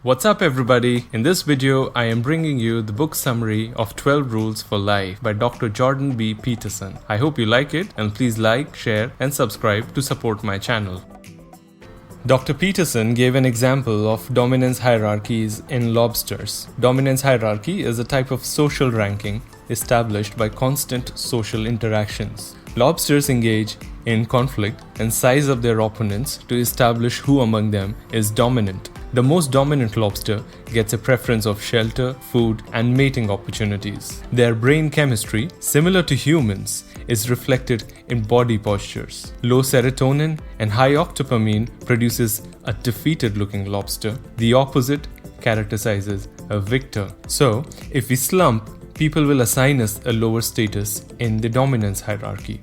What's up everybody? In this video, I am bringing you the book summary of 12 Rules for Life by Dr. Jordan B. Peterson. I hope you like it and please like, share and subscribe to support my channel. Dr. Peterson gave an example of dominance hierarchies in lobsters. Dominance hierarchy is a type of social ranking established by constant social interactions. Lobsters engage in conflict and size up their opponents to establish who among them is dominant. The most dominant lobster gets a preference of shelter, food, and mating opportunities. Their brain chemistry, similar to humans, is reflected in body postures. Low serotonin and high octopamine produces a defeated-looking lobster. The opposite characterizes a victor. So, if we slump, people will assign us a lower status in the dominance hierarchy.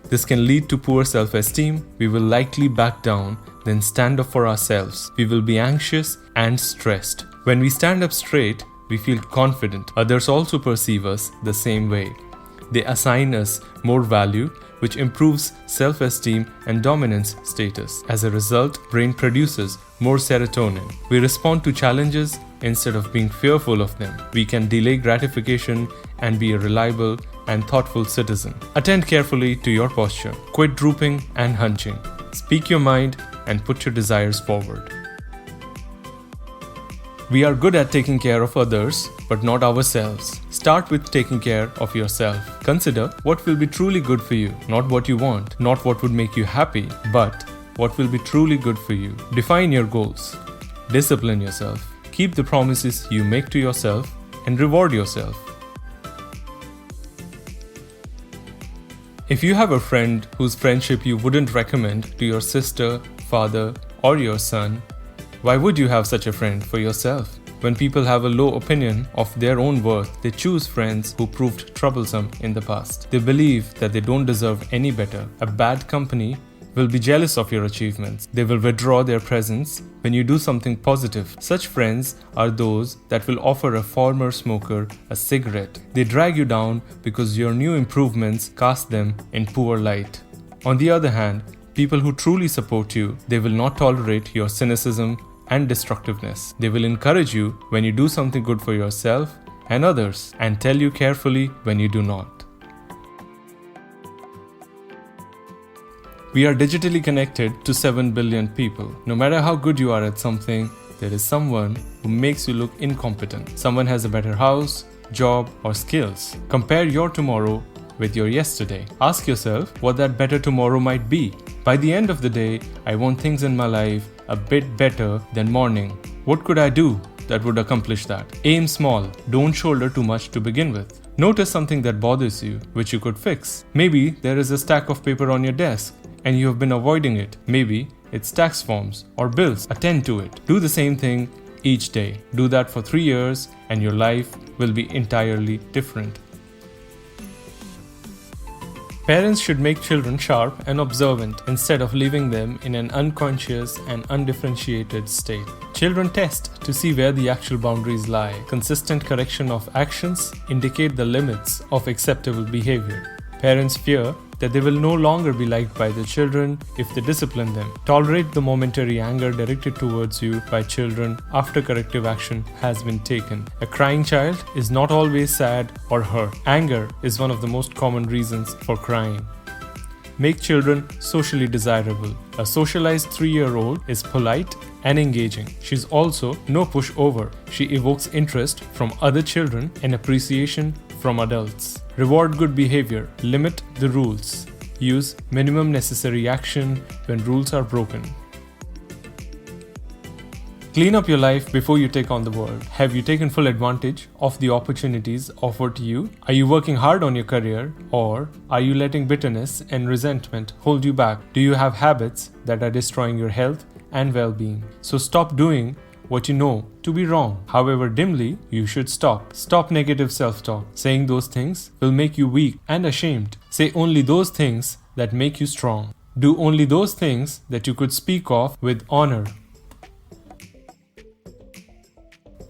This can lead to poor self-esteem. We will likely back down, then stand up for ourselves. We will be anxious and stressed. When we stand up straight, we feel confident. Others also perceive us the same way. They assign us more value, which improves self-esteem and dominance status. As a result, brain produces more serotonin. We respond to challenges instead of being fearful of them. We can delay gratification and be a reliable and thoughtful citizen. Attend carefully to your posture. Quit drooping and hunching. Speak your mind and put your desires forward. We are good at taking care of others, but not ourselves. Start with taking care of yourself. Consider what will be truly good for you, not what you want, not what would make you happy, but what will be truly good for you. Define your goals. Discipline yourself. Keep the promises you make to yourself and reward yourself. If you have a friend whose friendship you wouldn't recommend to your sister, father, or your son, why would you have such a friend for yourself? When people have a low opinion of their own worth, they choose friends who proved troublesome in the past. They believe that they don't deserve any better. A bad company will be jealous of your achievements. They will withdraw their presence when you do something positive. Such friends are those that will offer a former smoker a cigarette. They drag you down because your new improvements cast them in poor light. On the other hand, people who truly support you, they will not tolerate your cynicism and destructiveness. They will encourage you when you do something good for yourself and others, and tell you carefully when you do not. We are digitally connected to 7 billion people. No matter how good you are at something, there is someone who makes you look incompetent. Someone has a better house, job, or skills. Compare your tomorrow with your yesterday. Ask yourself what that better tomorrow might be. By the end of the day, I want things in my life a bit better than morning. What could I do that would accomplish that? Aim small. Don't shoulder too much to begin with. Notice something that bothers you, which you could fix. Maybe there is a stack of paper on your desk and you have been avoiding it. Maybe it's tax forms or bills. Attend to it. Do the same thing each day. Do that for 3 years and your life will be entirely different. Parents should make children sharp and observant instead of leaving them in an unconscious and undifferentiated state. Children test to see where the actual boundaries lie. Consistent correction of actions indicate the limits of acceptable behavior. Parents fear that they will no longer be liked by their children if they discipline them. Tolerate the momentary anger directed towards you by children after corrective action has been taken. A crying child is not always sad or hurt. Anger is one of the most common reasons for crying. Make children socially desirable. A socialized 3-year-old is polite and engaging. She's also no pushover. She evokes interest from other children and appreciation from adults. Reward good behavior. Limit the rules. Use minimum necessary action when rules are broken. Clean up your life before you take on the world. Have you taken full advantage of the opportunities offered to you? Are you working hard on your career, or are you letting bitterness and resentment hold you back? Do you have habits that are destroying your health and well-being? So stop doing what you know to be wrong. However dimly, you should stop. Stop negative self-talk. Saying those things will make you weak and ashamed. Say only those things that make you strong. Do only those things that you could speak of with honor.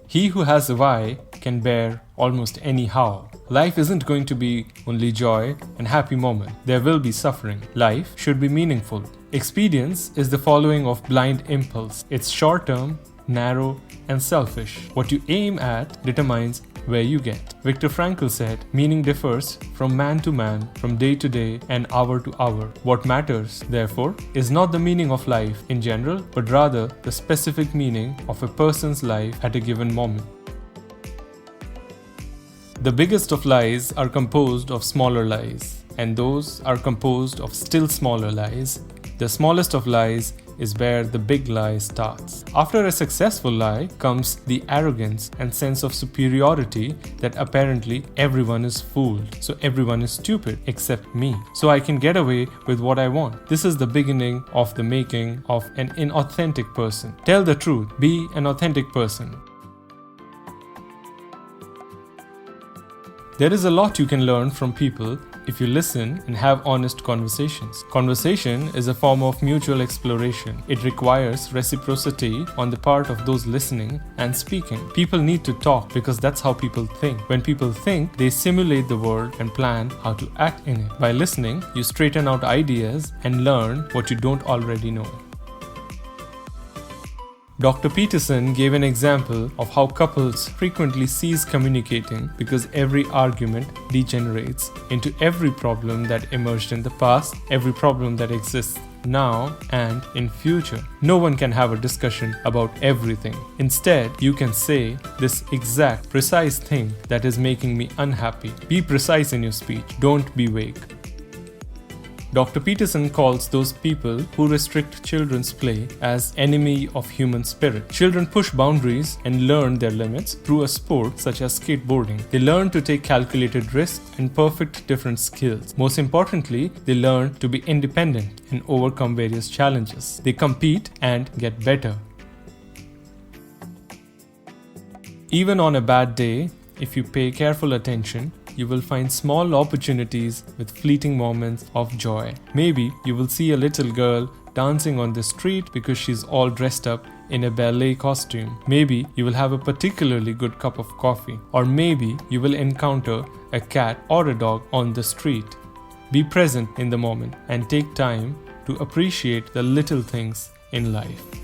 He who has a why can bear almost any how. Life isn't going to be only joy and happy moment. There will be suffering. Life should be meaningful. Expedience is the following of blind impulse. It's short-term, narrow, and selfish. What you aim at determines where you get. Viktor Frankl said, meaning differs from man to man, from day to day, and hour to hour. What matters, therefore, is not the meaning of life in general, but rather the specific meaning of a person's life at a given moment. The biggest of lies are composed of smaller lies, and those are composed of still smaller lies. The smallest of lies is where the big lie starts. After a successful lie comes the arrogance and sense of superiority that apparently everyone is fooled, so everyone is stupid except me, so I can get away with what I want. This is the beginning of the making of an inauthentic person. Tell the truth, be an authentic person. There is a lot you can learn from people if you listen and have honest conversations. Conversation is a form of mutual exploration. It requires reciprocity on the part of those listening and speaking. People need to talk because that's how people think. When people think, they simulate the world and plan how to act in it. By listening, you straighten out ideas and learn what you don't already know. Dr. Peterson gave an example of how couples frequently cease communicating because every argument degenerates into every problem that emerged in the past, every problem that exists now and in future. No one can have a discussion about everything. Instead, you can say this exact, precise thing that is making me unhappy. Be precise in your speech. Don't be vague. Dr. Peterson calls those people who restrict children's play as enemy of human spirit. Children push boundaries and learn their limits through a sport such as skateboarding. They learn to take calculated risks and perfect different skills. Most importantly, they learn to be independent and overcome various challenges. They compete and get better. Even on a bad day, if you pay careful attention, you will find small opportunities with fleeting moments of joy. Maybe you will see a little girl dancing on the street because she's all dressed up in a ballet costume. Maybe you will have a particularly good cup of coffee. Or maybe you will encounter a cat or a dog on the street. Be present in the moment and take time to appreciate the little things in life.